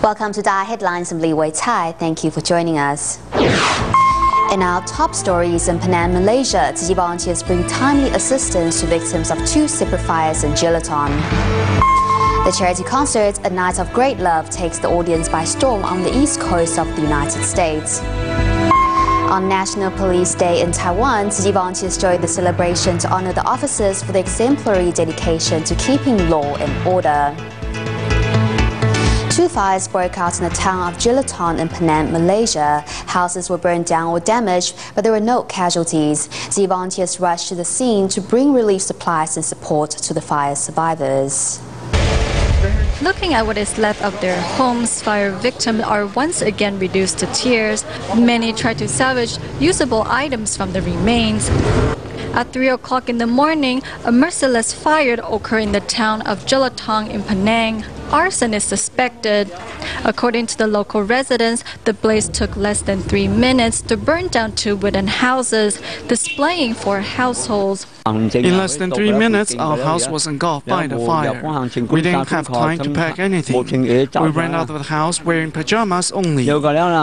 Welcome to DaAi Headlines. I'm Li Wei-Tai. Thank you for joining us. In our top stories, in Penang, Malaysia, Tzu Chi volunteers bring timely assistance to victims of two separate fires in Jelutong. The charity concert, A Night of Great Love, takes the audience by storm on the east coast of the United States. On National Police Day in Taiwan, Tzu Chi volunteers joined the celebration to honor the officers for their exemplary dedication to keeping law and order. Two fires broke out in the town of Jelutong in Penang, Malaysia. Houses were burned down or damaged, but there were no casualties. Tzu Chi volunteers rushed to the scene to bring relief supplies and support to the fire survivors. Looking at what is left of their homes, fire victims are once again reduced to tears. Many try to salvage usable items from the remains. At 3 o'clock in the morning, a merciless fire occurred in the town of Jelutong in Penang. Arson is suspected. According to the local residents, the blaze took less than 3 minutes to burn down 2 wooden houses, displaying 4 households. In less than 3 minutes, our house was engulfed by the fire. We didn't have time to pack anything. We ran out of the house wearing pajamas only.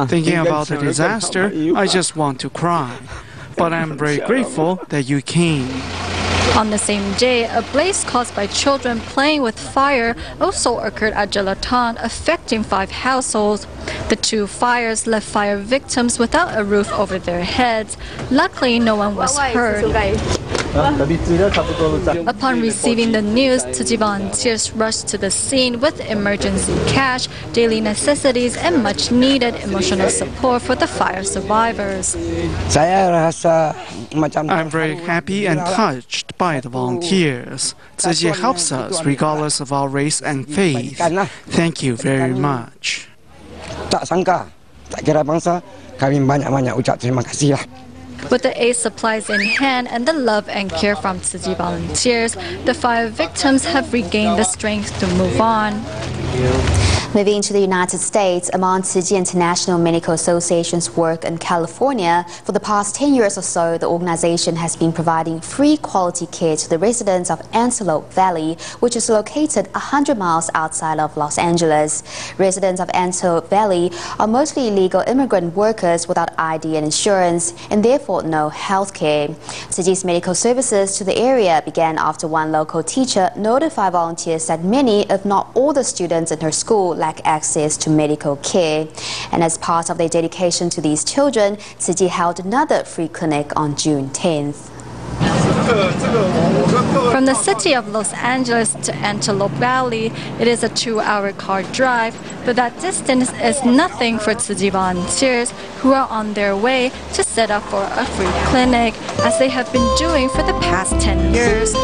Thinking about the disaster, I just want to cry. But I'm very grateful that you came. On the same day, a blaze caused by children playing with fire also occurred at Jelutong, affecting 5 households. The 2 fires left fire victims without a roof over their heads. Luckily, no one was hurt. Upon receiving the news, Tzu Chi volunteers rushed to the scene with emergency cash, daily necessities, and much-needed emotional support for the fire survivors. I'm very happy and touched by the volunteers. Tzu Chi helps us regardless of our race and faith. Thank you very much. With the aid supplies in hand and the love and care from Tzu Chi volunteers, the fire victims have regained the strength to move on. Moving to the United States, among Tzu Chi International Medical Association's work in California, for the past 10 years or so, the organization has been providing free quality care to the residents of Antelope Valley, which is located 100 miles outside of Los Angeles. Residents of Antelope Valley are mostly illegal immigrant workers without ID and insurance, and therefore no health care. Tzu Chi's medical services to the area began after one local teacher notified volunteers that many, if not all the students in her school lack access to medical care. And as part of their dedication to these children, Tzu Chi held another free clinic on June 10th. From the city of Los Angeles to Antelope Valley, it is a 2-hour car drive, but that distance is nothing for Tzu Chi volunteers who are on their way to set up for a free clinic, as they have been doing for the past 10 years.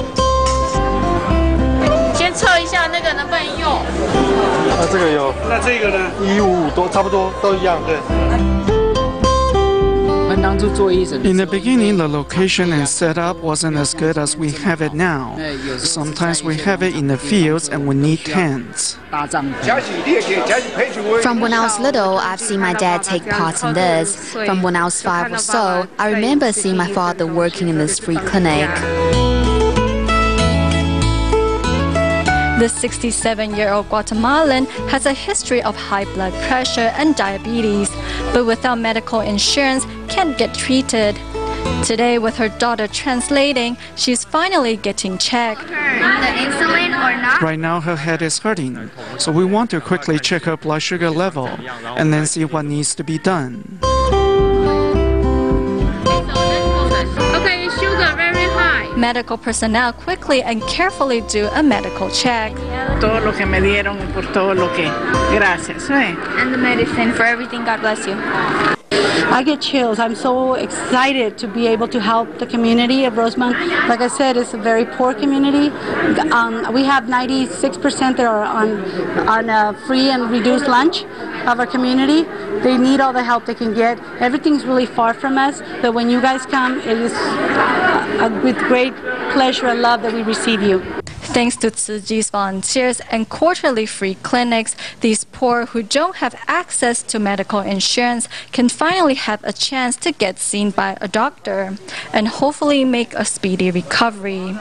先测一下那个能不能用。这个有，那这个呢？155多，差不多都一样，对。 In the beginning, the location and setup wasn't as good as we have it now. Sometimes we have it in the fields and we need tents. From when I was little, I've seen my dad take part in this. From when I was 5 or so, I remember seeing my father working in this free clinic. This 67-year-old Guatemalan has a history of high blood pressure and diabetes, but without medical insurance, can't get treated. Today, with her daughter translating, she's finally getting checked. The insulin or not? Right now, her head is hurting, so we want to quickly check her blood sugar level and then see what needs to be done. Okay, sugar very high. Medical personnel quickly and carefully do a medical check. Todo lo que me dieron y por todo lo que. Gracias. And the medicine for everything. God bless you. I get chills. I'm so excited to be able to help the community of Rosemont. Like I said, it's a very poor community. We have 96% that are on a free and reduced lunch of our community. They need all the help they can get. Everything's really far from us, but when you guys come, it is with great pleasure and love that we receive you. Thanks to Tzu Chi's volunteers and quarterly free clinics, these poor who don't have access to medical insurance can finally have a chance to get seen by a doctor and hopefully make a speedy recovery.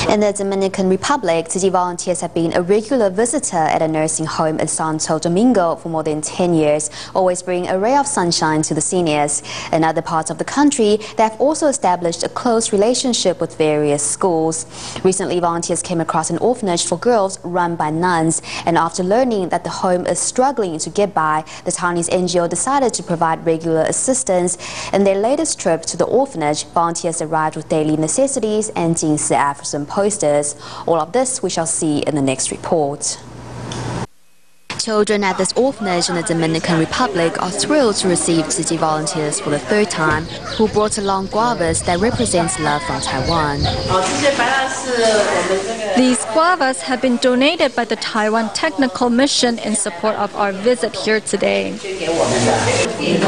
In the Dominican Republic, Tzu Chi volunteers have been a regular visitor at a nursing home in Santo Domingo for more than 10 years, always bringing a ray of sunshine to the seniors. In other parts of the country, they have also established a close relationship with various schools. Recently, volunteers came across an orphanage for girls run by nuns, and after learning that the home is struggling to get by, the Taiwanese NGO decided to provide regular assistance. In their latest trip to the orphanage, volunteers arrived with daily necessities and Jinsi African posters. All of this we shall see in the next report. Children at this orphanage in the Dominican Republic are thrilled to receive Tzu Chi volunteers for the third time, who brought along guavas that represents love from Taiwan. These guavas have been donated by the Taiwan Technical Mission in support of our visit here today.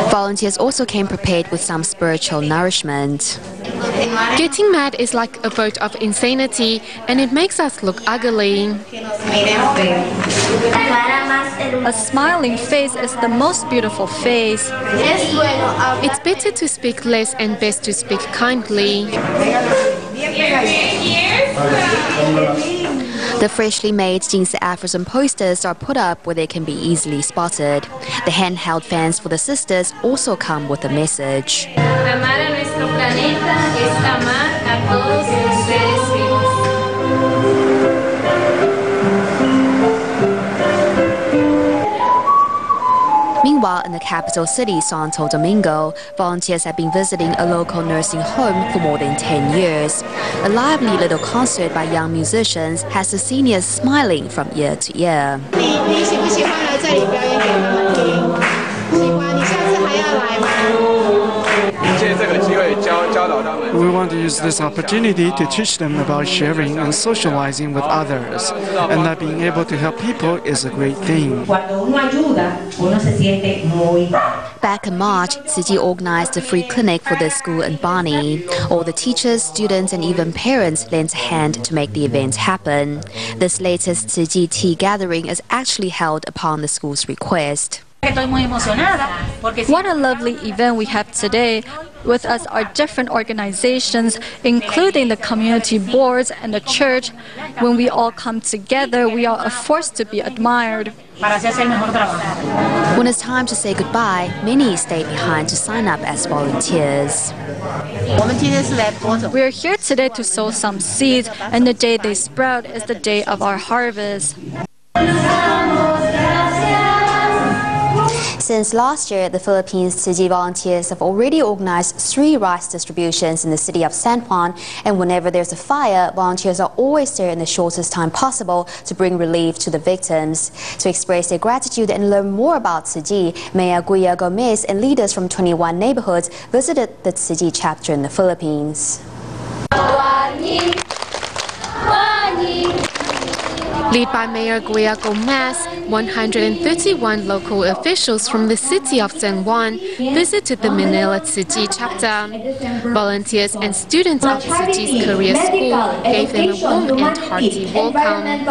Volunteers also came prepared with some spiritual nourishment. Getting mad is like a vote of insanity, and it makes us look ugly. A smiling face is the most beautiful face. It's better to speak less and best to speak kindly. The freshly made Jinsi African posters are put up where they can be easily spotted. The handheld fans for the sisters also come with a message. Meanwhile, in the capital city, Santo Domingo, volunteers have been visiting a local nursing home for more than 10 years. A lively little concert by young musicians has the seniors smiling from ear to ear. We want to use this opportunity to teach them about sharing and socializing with others, and that being able to help people is a great thing. Back in March, Tzu Chi organized a free clinic for the school in Bani. All the teachers, students, and even parents lent a hand to make the event happen. This latest Tzu Chi tea gathering is actually held upon the school's request. What a lovely event we have today. With us are different organizations, including the community boards and the church. When we all come together, we are a force to be admired. When it's time to say goodbye, many stay behind to sign up as volunteers. We are here today to sow some seeds, and the day they sprout is the day of our harvest. Since last year, the Philippines Tzu Chi volunteers have already organized 3 rice distributions in the city of San Juan, and whenever there's a fire, volunteers are always there in the shortest time possible to bring relief to the victims. To express their gratitude and learn more about Tzu Chi, Mayor Guia Gomez and leaders from 21 neighborhoods visited the Tzu Chi chapter in the Philippines. Led by Mayor Guia Gomez, 131 local officials from the city of San Juan visited the Manila Tzu Chi chapter. Volunteers and students of Tzu Chi's career school gave them a warm and hearty welcome.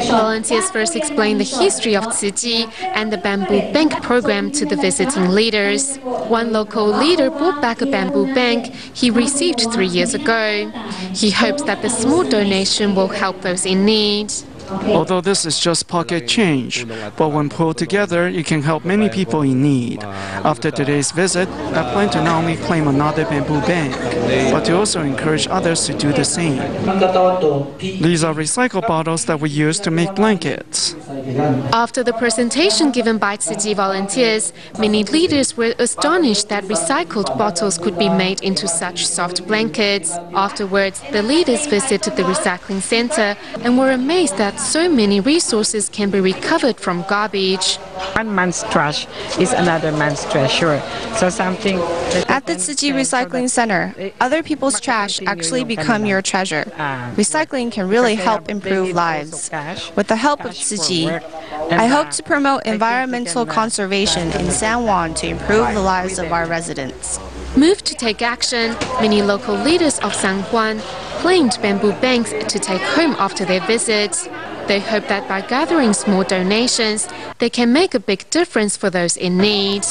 Volunteers first explained the history of Tzu Chi and the bamboo bank program to the visiting leaders. One local leader brought back a bamboo bank he received 3 years ago. He hopes that the small donation will help those in need. Although this is just pocket change, but when pulled together, it can help many people in need. After today's visit, I plan to not only claim another bamboo bank, but to also encourage others to do the same. These are recycled bottles that we use to make blankets. After the presentation given by Tzu Chi volunteers, many leaders were astonished that recycled bottles could be made into such soft blankets. Afterwards, the leaders visited the recycling center and were amazed that so many resources can be recovered from garbage. One man's trash is another man's treasure. So something at the Tzu Chi Recycling Center, other people's trash actually become your treasure. Recycling can really help improve lives. With the help of Tzu Chi, I hope to promote environmental conservation in San Juan to improve the lives of our residents. Moved to take action, many local leaders of San Juan claimed bamboo banks to take home after their visits. They hope that by gathering small donations, they can make a big difference for those in need.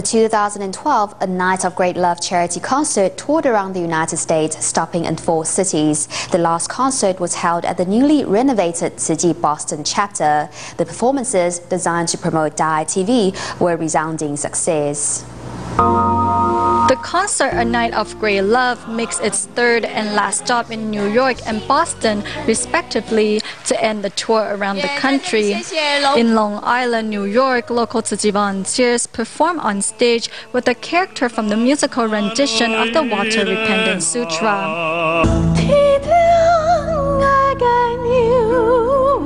2012, a Night of Great Love charity concert toured around the United States, stopping in 4 cities. The last concert was held at the newly renovated Tzu Chi Boston chapter. The performances, designed to promote DaAi TV, were a resounding success. The concert, A Night of Great Love, makes its third and last stop in New York and Boston, respectively, to end the tour around the country. In Long Island, New York, local Tzu Chi volunteers perform on stage with a character from the musical rendition of the Water Repentance Sutra.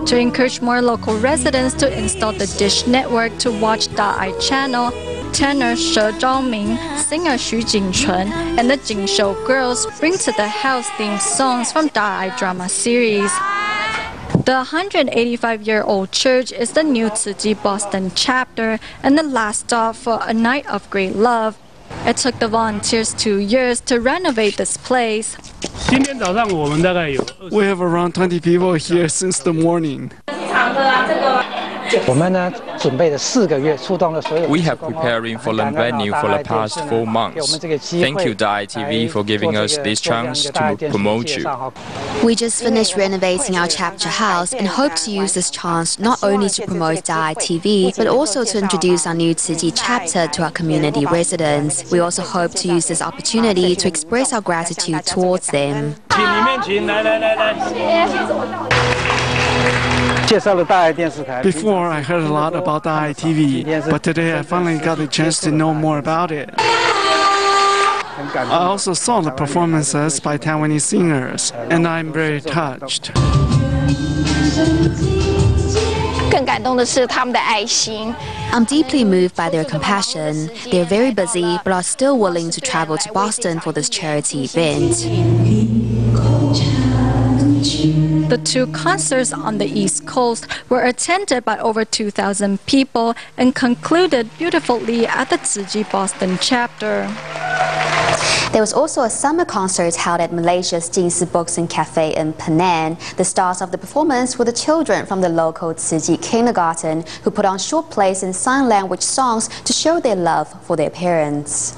To encourage more local residents to install the Dish Network to watch DaAi channel, tenor She Zhaoming, singer Xu Jingchun, and the Jingshou Girls bring to the house theme songs from DaAi drama series. The 185-year-old church is the new Tzu Chi Boston chapter and the last stop for A Night of Great Love. It took the volunteers 2 years to renovate this place. We have around 20 people here since the morning. We have preparing for the venue for the past 4 months. Thank you, DaAi TV, for giving us this chance to promote you. We just finished renovating our chapter house and hope to use this chance not only to promote DaAi TV, but also to introduce our new Tzu Chi chapter to our community residents. We also hope to use this opportunity to express our gratitude towards them. Before, I heard a lot about DaAi TV, but today I finally got a chance to know more about it. I also saw the performances by Taiwanese singers, and I'm very touched. I'm deeply moved by their compassion. They're very busy, but are still willing to travel to Boston for this charity event. The 2 concerts on the East Coast were attended by over 2,000 people and concluded beautifully at the Tzu Chi Boston chapter. There was also a summer concert held at Malaysia's Jinsi Boxing Cafe in Penang. The stars of the performance were the children from the local Tzu Chi kindergarten who put on short plays in sign language songs to show their love for their parents.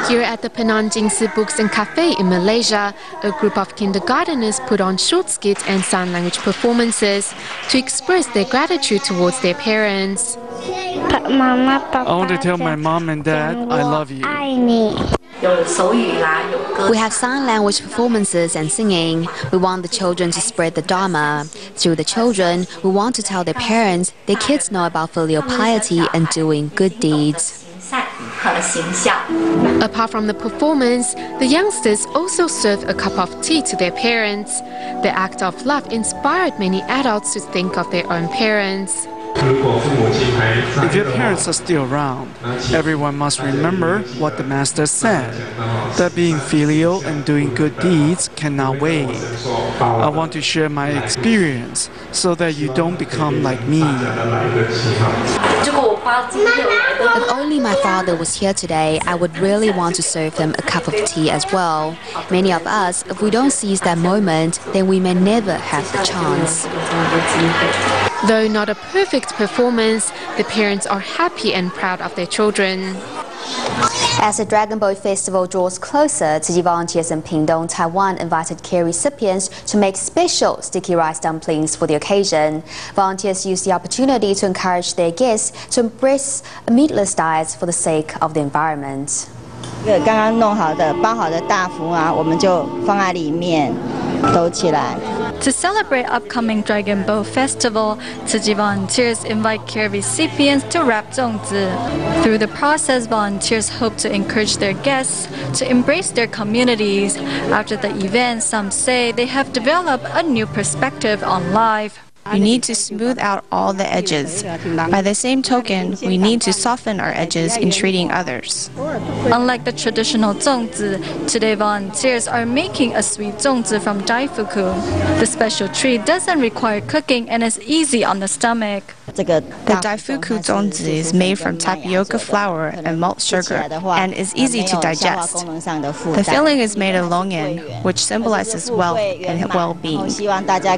Here at the Penang Jinsi Books and Cafe in Malaysia, a group of kindergarteners put on short skits and sign language performances to express their gratitude towards their parents. I want to tell my mom and dad I love you. We have sign language performances and singing. We want the children to spread the Dharma. Through the children, we want to tell their parents their kids know about filial piety and doing good deeds. Apart from the performance, the youngsters also served a cup of tea to their parents. The act of love inspired many adults to think of their own parents. If your parents are still around, everyone must remember what the Master said, that being filial and doing good deeds cannot wait. I want to share my experience so that you don't become like me. If only my father was here today, I would really want to serve him a cup of tea as well. Many of us, if we don't seize that moment, then we may never have the chance. Though not a perfect performance, the parents are happy and proud of their children. As the Dragon Boat Festival draws closer, Tzu Chi volunteers in Pingdong, Taiwan invited care recipients to make special sticky rice dumplings for the occasion. Volunteers used the opportunity to encourage their guests to embrace a meatless diet for the sake of the environment. 刚刚弄好的包好的大福啊，我们就放在里面兜起来。 To celebrate upcoming Dragon Boat Festival, Tzu Chi volunteers invite care recipients to wrap zongzi. Through the process, volunteers hope to encourage their guests to embrace their communities. After the event, some say they have developed a new perspective on life. We need to smooth out all the edges. By the same token, we need to soften our edges in treating others. Unlike the traditional zongzi, today volunteers are making a sweet zongzi from daifuku. The special treat doesn't require cooking and is easy on the stomach. The daifuku zonzi is made from tapioca flour and malt sugar and is easy to digest. The filling is made of longyan, which symbolizes wealth and well-being.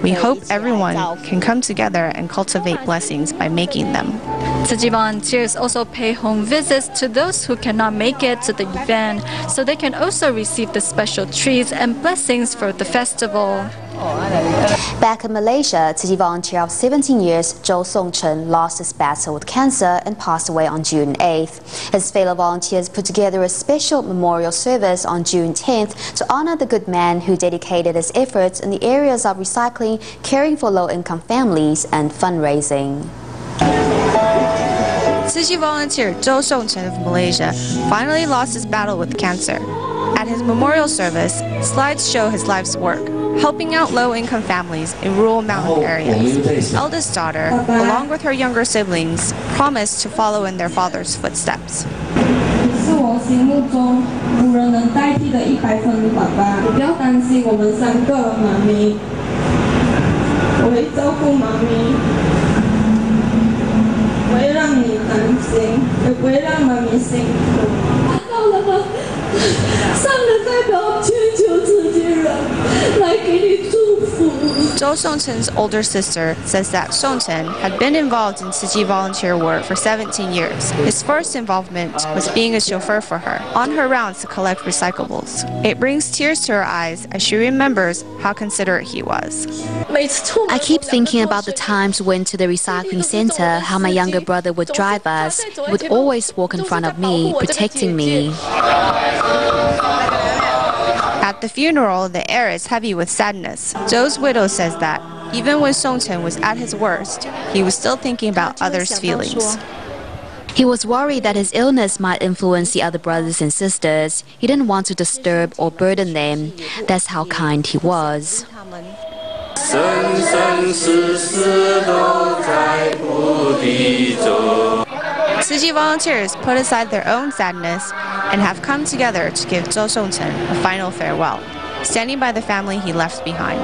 We hope everyone can come together and cultivate blessings by making them. Tzu Chi volunteers also pay home visits to those who cannot make it to the event, so they can also receive the special treats and blessings for the festival. Back in Malaysia, Tzu Chi volunteer of 17 years, Zhou Songchen, lost his battle with cancer and passed away on June 8th. His fellow volunteers put together a special memorial service on June 10th to honor the good man who dedicated his efforts in the areas of recycling, caring for low-income families, and fundraising. Tzu Chi volunteer Zhou Songchen of Malaysia finally lost his battle with cancer. At his memorial service, slides show his life's work, helping out low-income families in rural mountain areas. His eldest daughter, along with her younger siblings, promised to follow in their father's footsteps. Zhou Songchen's older sister says that Songchen had been involved in Tzu Chi volunteer work for 17 years. His first involvement was being a chauffeur for her, on her rounds to collect recyclables. It brings tears to her eyes as she remembers how considerate he was. I keep thinking about the times we went to the recycling center, how my younger brother would drive us. He would always walk in front of me, protecting me. At the funeral, the air is heavy with sadness. Zhou's widow says that even when Songchen was at his worst, he was still thinking about others' feelings. He was worried that his illness might influence the other brothers and sisters. He didn't want to disturb or burden them. That's how kind he was. Tzu Chi volunteers put aside their own sadness and have come together to give Zhou Songchen a final farewell, standing by the family he left behind.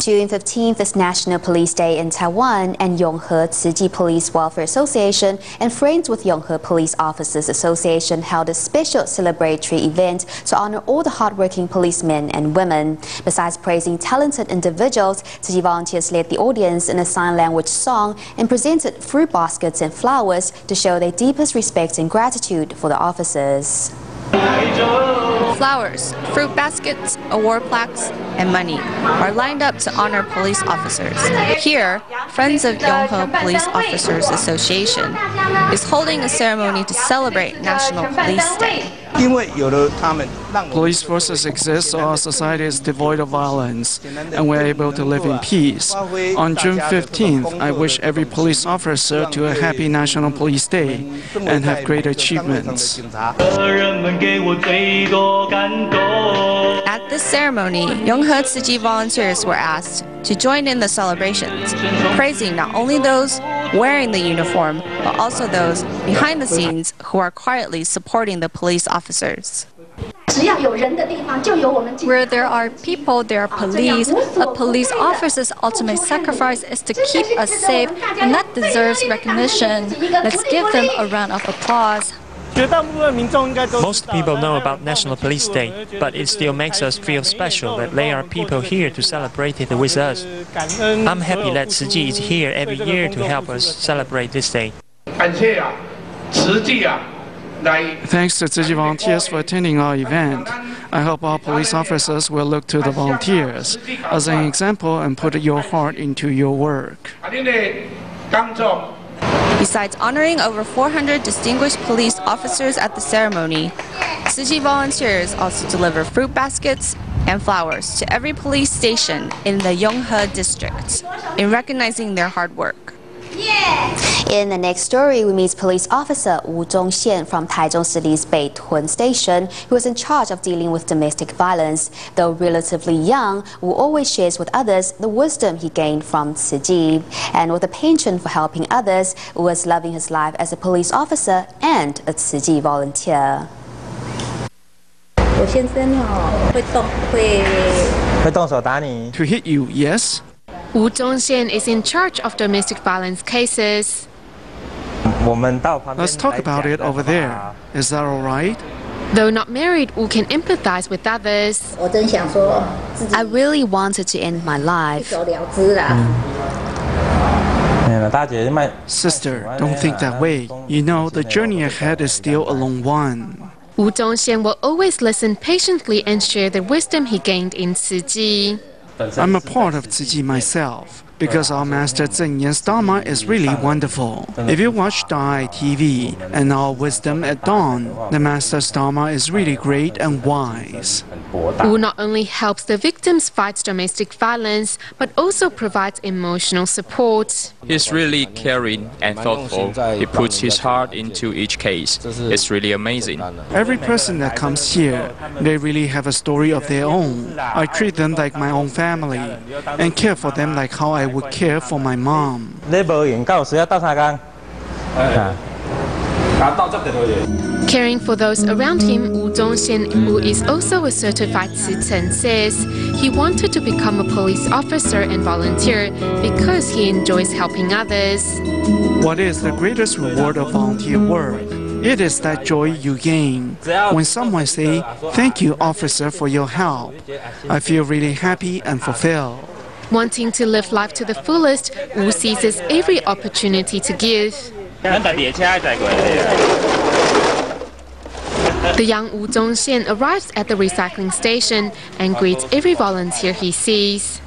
June 15th is National Police Day in Taiwan, and Yonghe Tzu Chi Police Welfare Association and Friends with Yonghe Police Officers Association held a special celebratory event to honor all the hardworking policemen and women. Besides praising talented individuals, Tzu Chi volunteers led the audience in a sign language song and presented fruit baskets and flowers to show their deepest respect and gratitude for the officers. Flowers, fruit baskets, award plaques, and money are lined up to honor police officers. Here, Friends of Yonghe Police Officers Association is holding a ceremony to celebrate National Police Day. Police forces exist so our society is devoid of violence and we're able to live in peace. On June 15th, I wish every police officer to a happy National Police Day and have great achievements. At this ceremony, Yonghe Tzu Chi volunteers were asked to join in the celebrations, praising not only those wearing the uniform, but also those behind the scenes who are quietly supporting the police officers. Where there are people, there are police. A police officer's ultimate sacrifice is to keep us safe, and that deserves recognition. Let's give them a round of applause. Most people know about National Police Day, but it still makes us feel special that there are people here to celebrate it with us. I'm happy that Tzu Chi is here every year to help us celebrate this day. Thanks to Tzu Chi volunteers for attending our event. I hope all police officers will look to the volunteers as an example and put your heart into your work. Besides honoring over 400 distinguished police officers at the ceremony, Tzu Chi volunteers also deliver fruit baskets, and flowers to every police station in the Yonghe district in recognizing their hard work. In the next story, we meet police officer Wu Zhongxian from Taichung City's Beitun Station, who was in charge of dealing with domestic violence. Though relatively young, Wu always shares with others the wisdom he gained from Tzu Chi. And with a penchant for helping others, Wu was loving his life as a police officer and a Tzu Chi volunteer. To hit you, yes? Wu Zhongxian is in charge of domestic violence cases. Let's talk about it over there. Is that all right? Though not married, Wu can empathize with others. I really wanted to end my life. Sister, don't think that way. You know, the journey ahead is still a long one. Wu Zhongxian will always listen patiently and share the wisdom he gained in Tzu Chi. I'm a part of Tzu Chi myself, because our master Zeng Yan's Dharma is really wonderful. If you watch DaAi TV and our wisdom at dawn, the master's Dharma is really great and wise. Wu not only helps the victims fight domestic violence, but also provides emotional support. He's really caring and thoughtful. He puts his heart into each case. It's really amazing. Every person that comes here, they really have a story of their own. I treat them like my own family and care for them like how I would care for my mom. Caring for those around him, Wu Zhongxian, who is also a certified citizen, says he wanted to become a police officer and volunteer because he enjoys helping others. What is the greatest reward of volunteer work? It is that joy you gain. When someone says, "Thank you, officer, for your help," I feel really happy and fulfilled. Wanting to live life to the fullest, Wu seizes every opportunity to give. The young Wu Zhongxian arrives at the recycling station and greets every volunteer he sees.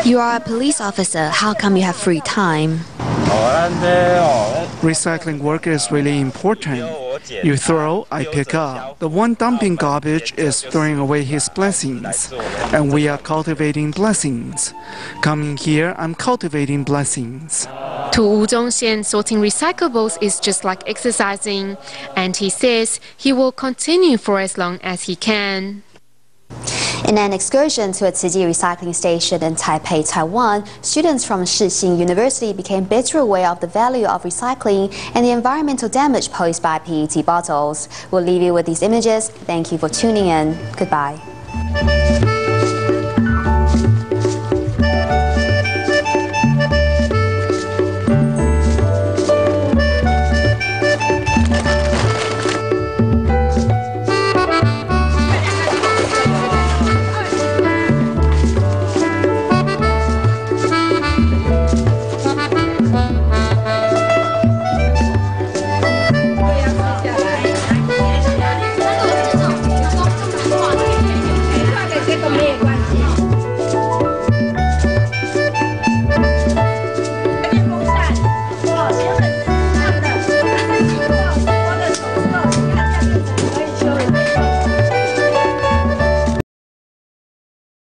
You are a police officer. How come you have free time? Recycling work is really important. You throw, I pick up. The one dumping garbage is throwing away his blessings, and we are cultivating blessings. Coming here, I'm cultivating blessings. To Wu Zhongxian, sorting recyclables is just like exercising, and he says he will continue for as long as he can. In an excursion to a Tzu Chi recycling station in Taipei, Taiwan, students from Shixing University became better aware of the value of recycling and the environmental damage posed by PET bottles. We'll leave you with these images. Thank you for tuning in. Goodbye.